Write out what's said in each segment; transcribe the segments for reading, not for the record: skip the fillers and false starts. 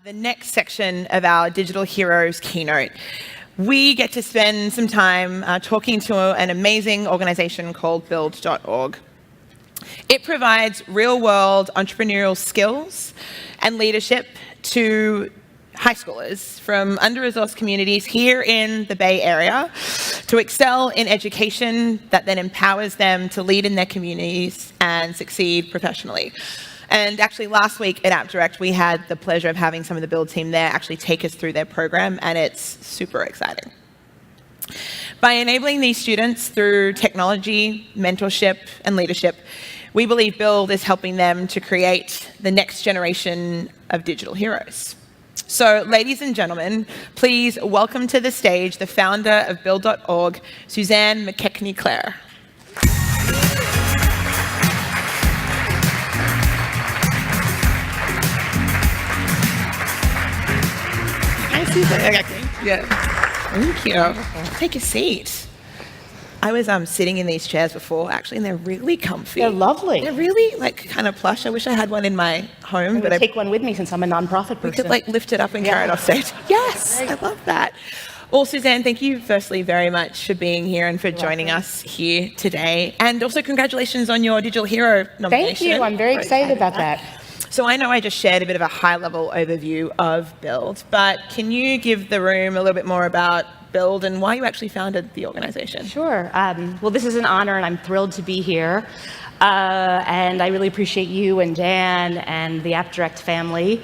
The next section of our Digital Heroes keynote, we get to spend some time talking to an amazing organization called Build.org. It provides real-world entrepreneurial skills and leadership to high schoolers from under-resourced communities here in the Bay Area to excel in education that then empowers them to lead in their communities and succeed professionally. And actually last week at AppDirect, we had the pleasure of having some of the Build team there actually take us through their program, and it's super exciting. By enabling these students through technology, mentorship, and leadership, we believe Build is helping them to create the next generation of digital heroes. So, ladies and gentlemen, please welcome to the stage the founder of Build.org, Suzanne McKechnie Klahr. Yeah. Thank you. Take a seat. I was sitting in these chairs before, actually, and they're really comfy. They're lovely. They're really kind of plush. I wish I had one in my home. I'm going to take one with me since I'm a nonprofit person. We could lift it up and carry it off stage. Yes, I love that. Well, Suzanne, thank you firstly very much for being here and for joining us here today. And also congratulations on your Digital Hero nomination. Thank you. I'm very excited about that. So I know I just shared a bit of a high-level overview of Build, but can you give the room a little bit more about Build and why you actually founded the organization? Sure. Well, this is an honor, and I'm thrilled to be here. And I really appreciate you and Dan and the AppDirect family.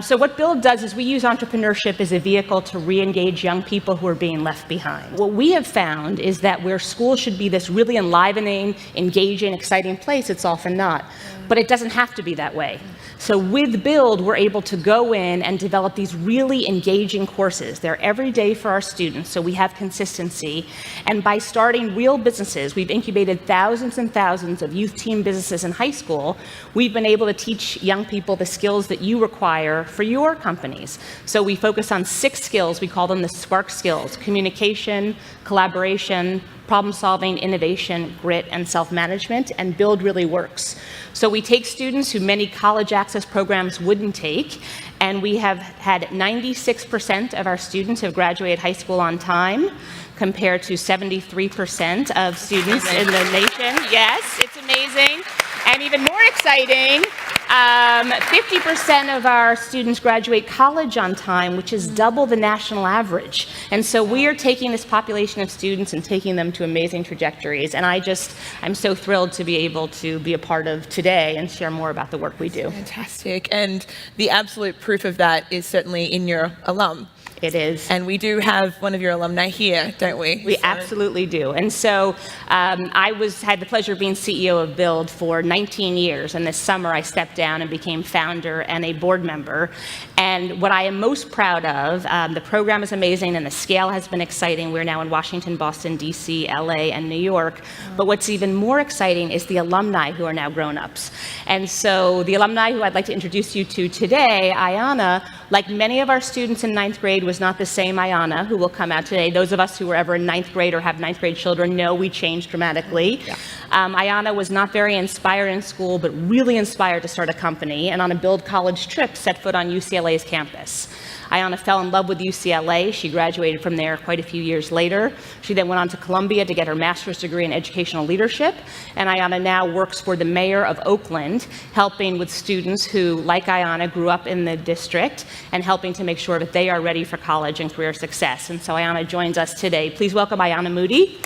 So what Build does is we use entrepreneurship as a vehicle to re-engage young people who are being left behind. What we have found is that where school should be this really enlivening, engaging, exciting place, it's often not. But it doesn't have to be that way. So with Build, we're able to go in and develop these really engaging courses. They're every day for our students, so we have consistency. And by starting real businesses, we've incubated thousands and thousands of youth team businesses in high school. We've been able to teach young people the skills that you require for your companies. So we focus on 6 skills. We call them the SPARK skills: communication, collaboration, problem solving, innovation, grit, and self-management, and Build really works. So we take students who many college access programs wouldn't take, and we have had 96% of our students have graduated high school on time, compared to 73% of students in the nation. Yes, it's amazing. And even more exciting, 50% of our students graduate college on time, which is double the national average. And so we are taking this population of students and taking them to amazing trajectories. And I'm so thrilled to be able to be a part of today and share more about the work we do. Fantastic. And the absolute proof of that is certainly in your alum. It is. And we do have one of your alumni here, don't we? We absolutely do. And so I had the pleasure of being CEO of Build for 19 years. And this summer I stepped down and became founder and a board member. And what I am most proud of, the program is amazing and the scale has been exciting. We're now in Washington, Boston, DC, LA, and New York. But what's even more exciting is the alumni who are now grown-ups. And so the alumni who I'd like to introduce you to today, Ayana, like many of our students in 9th grade, was not the same Ayana who will come out today. Those of us who were ever in 9th grade or have 9th grade children know we changed dramatically. Yeah. Ayana was not very inspired in school, but really inspired to start a company, and on a Build college trip set foot on UCLA's campus. Ayana fell in love with UCLA. She graduated from there quite a few years later. She then went on to Columbia to get her master's degree in educational leadership. And Ayana now works for the mayor of Oakland, helping with students who, like Ayana, grew up in the district and helping to make sure that they are ready for college and career success. And so Ayana joins us today. Please welcome Ayana Moody.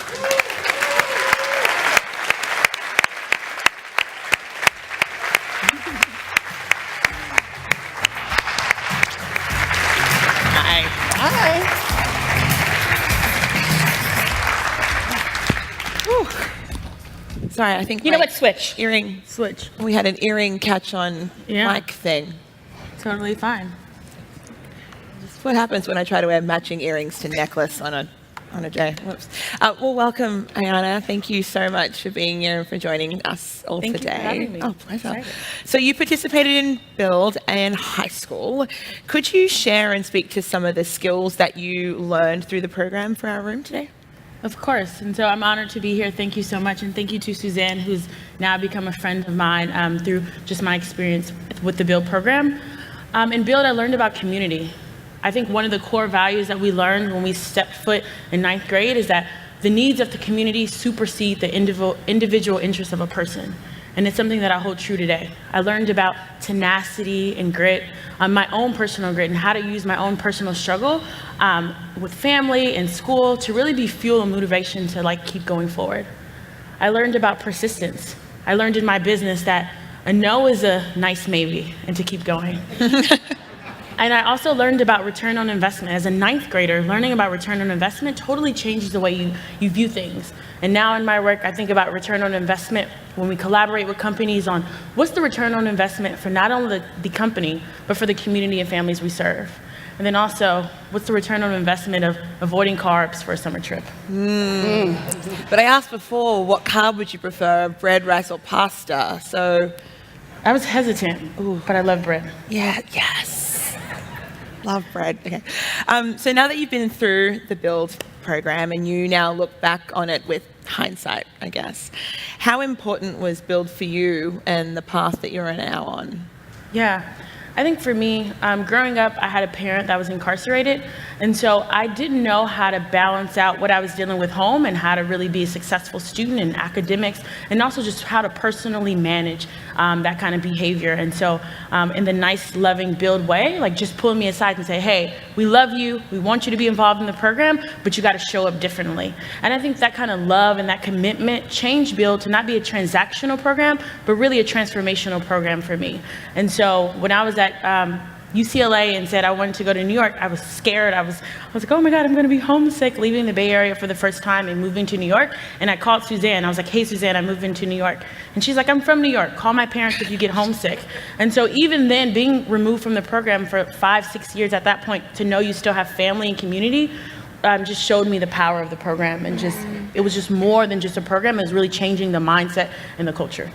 Sorry, I think you know what? Switch. Earring. Switch. We had an earring catch on mic thing. Totally fine. That's what happens when I try to wear matching earrings to necklace on a day. Whoops. Well, welcome, Ayana. Thank you so much for being here and for joining us all today. Thank you for having me. Oh, pleasure. So you participated in Build in high school. Could you share and speak to some of the skills that you learned through the program for our room today? Of course, and so I'm honored to be here. Thank you so much, and thank you to Suzanne, who's now become a friend of mine through just my experience with the Build program. In Build, I learned about community. I think one of the core values that we learned when we stepped foot in 9th grade is that the needs of the community supersede the individual interests of a person. And it's something that I hold true today. I learned about tenacity and grit, my own personal grit, and how to use my own personal struggle with family and school to really be fuel and motivation to keep going forward. I learned about persistence. I learned in my business that a no is a nice maybe, and to keep going. And I also learned about return on investment. As a 9th grader, learning about return on investment totally changes the way you view things. And now in my work, I think about return on investment when we collaborate with companies on what's the return on investment for not only the company, but for the community and families we serve. And then also, what's the return on investment of avoiding carbs for a summer trip? But I asked before, what carb would you prefer, bread, rice, or pasta? So I was hesitant, but I love bread. yeah, yes. Love bread. Okay. So now that you've been through the Build program and you now look back on it with hindsight, I guess, how important was Build for you and the path that you're now on? Yeah. I think for me, growing up, I had a parent that was incarcerated, and so I didn't know how to balance out what I was dealing with home and how to really be a successful student in academics, and also just how to personally manage that kind of behavior. And so in the nice, loving Build way, just pulling me aside and say, hey, we love you, we want you to be involved in the program, but you got to show up differently. And I think that kind of love and that commitment changed Build to not be a transactional program, but really a transformational program for me. And so when I was at UCLA and said I wanted to go to New York, I was scared. I was like, oh my God, I'm going to be homesick, leaving the Bay Area for the first time and moving to New York. And I called Suzanne. I was like, hey, Suzanne, I'm moving to New York. And she's like, I'm from New York. Call my parents if you get homesick. And so even then, being removed from the program for 5-6 years at that point, to know you still have family and community, just showed me the power of the program. And it was just more than just a program. It was really changing the mindset and the culture.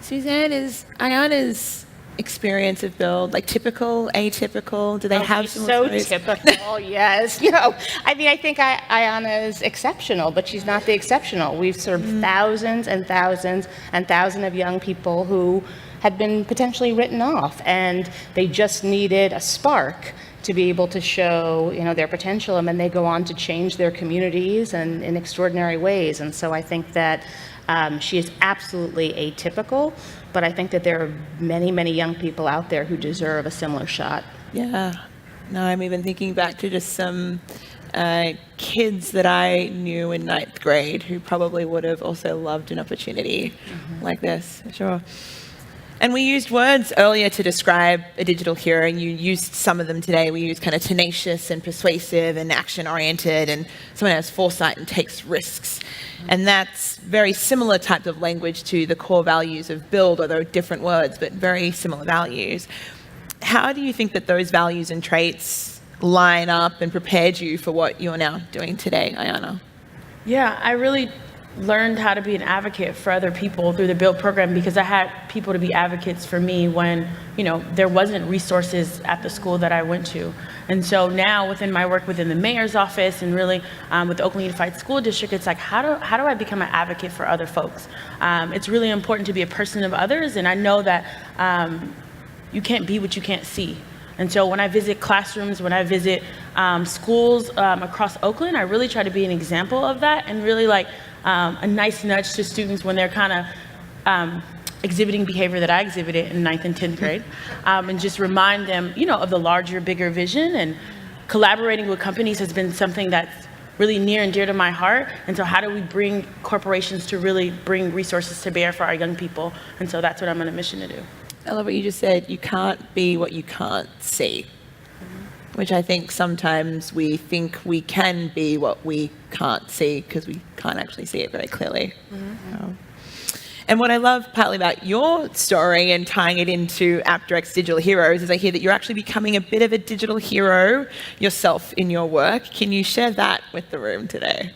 Suzanne, is Ayana's experience of Build typical, atypical? Do they have some so stories? typical? Yes. I think Ayana is exceptional, but she's not the exceptional. We've served thousands and thousands and thousands of young people who had been potentially written off, and they just needed a spark to be able to show their potential, and then they go on to change their communities and in extraordinary ways. And so I think that she is absolutely atypical, but I think that there are many, many young people out there who deserve a similar shot. Yeah. No, I'm even thinking back to just some kids that I knew in 9th grade who probably would have also loved an opportunity like this, for sure. And we used words earlier to describe a digital hero, and you used some of them today. We used kind of tenacious and persuasive and action-oriented, and someone has foresight and takes risks. And that's very similar types of language to the core values of Build, although different words, but very similar values. How do you think that those values and traits line up and prepared you for what you're now doing today, Ayana? Yeah, I really learned how to be an advocate for other people through the Build program, because I had people to be advocates for me when there wasn't resources at the school that I went to. And so now within my work within the mayor's office and really with the Oakland Unified School District, it's how do I become an advocate for other folks? It's really important to be a person of others, and I know that you can't be what you can't see. And so when I visit classrooms, when I visit schools across Oakland, I really try to be an example of that, and really a nice nudge to students when they're kind of exhibiting behavior that I exhibited in 9th and 10th grade, and just remind them, of the larger, bigger vision. And collaborating with companies has been something that's really near and dear to my heart. And so how do we bring corporations to really bring resources to bear for our young people? And so that's what I'm on a mission to do. I love what you just said. You can't be what you can't see, which I think sometimes we think we can be what we can't see because we can't actually see it very clearly. And what I love partly about your story and tying it into AppDirect's Digital Heroes is I hear that you're actually becoming a bit of a digital hero yourself in your work. Can you share that with the room today?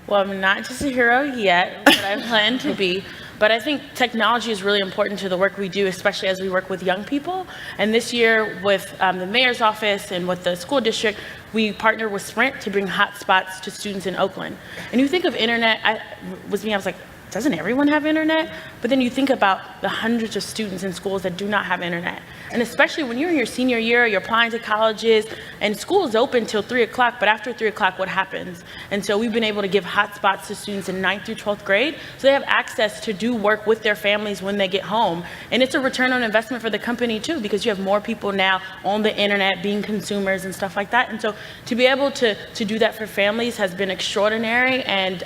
Well, I'm not just a hero yet, but I plan to be. But I think technology is really important to the work we do, especially as we work with young people. And this year with the mayor's office and with the school district, we partnered with Sprint to bring hotspots to students in Oakland. And you think of internet, I was like, doesn't everyone have internet? But then you think about the hundreds of students in schools that do not have internet. And especially when you're in your senior year, you're applying to colleges, and school is open till 3 o'clock, but after 3 o'clock, what happens? And so we've been able to give hotspots to students in 9th through 12th grade, so they have access to do work with their families when they get home. And it's a return on investment for the company too, because you have more people now on the internet being consumers and stuff like that. And so to be able to do that for families has been extraordinary, and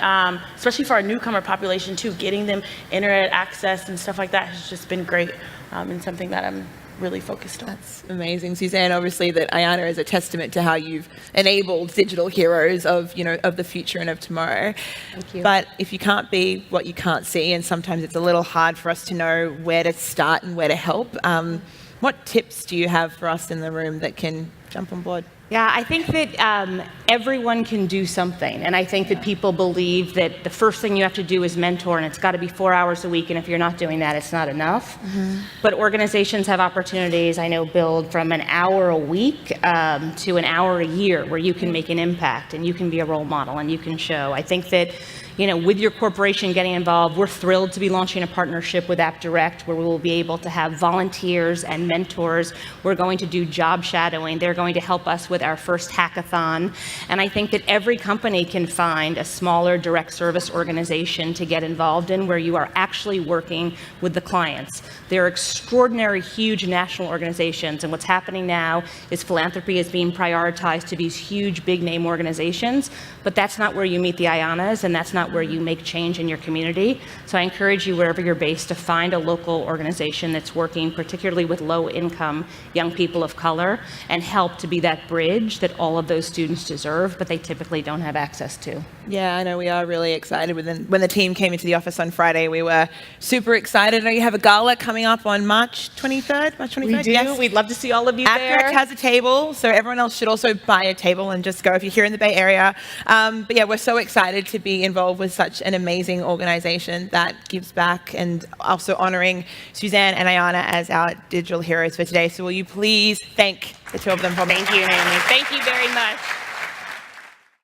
especially for our newcomer population too, getting them internet access and stuff like that has just been great, and something that I'm really focused on. That's amazing, Suzanne. Obviously, that Ayana is a testament to how you've enabled digital heroes of the future and of tomorrow. Thank you. But if you can't be what you can't see, and sometimes it's a little hard for us to know where to start and where to help, what tips do you have for us in the room that can jump on board? Yeah, I think that everyone can do something. And I think that people believe that the first thing you have to do is mentor, and it's got to be 4 hours a week. And if you're not doing that, it's not enough. But organizations have opportunities, I know, Build, from an hour a week to an hour a year where you can make an impact and you can be a role model and you can show. I think that, with your corporation getting involved, we're thrilled to be launching a partnership with AppDirect where we will be able to have volunteers and mentors. We're going to do job shadowing. They're going to help us with our first hackathon. And I think that every company can find a smaller direct service organization to get involved in where you are actually working with the clients. They're extraordinary, huge national organizations. And what's happening now is philanthropy is being prioritized to these huge, big name organizations. But that's not where you meet the Ayanas, and that's not where you make change in your community. So I encourage you, wherever you're based, to find a local organization that's working particularly with low-income young people of color and help to be that bridge that all of those students deserve, but they typically don't have access to. Yeah, I know we are really excited. When the team came into the office on Friday, we were super excited. I know you have a gala coming up on March 23rd? March 23rd? We do. Yes. We'd love to see all of you there. AppDirect has a table, so everyone else should also buy a table and just go if you're here in the Bay Area. But yeah, we're so excited to be involved with such an amazing organization that gives back, and also honoring Suzanne and Ayana as our digital heroes for today. So will you please thank the two of them for me? Thank you, Naomi. Thank you very much.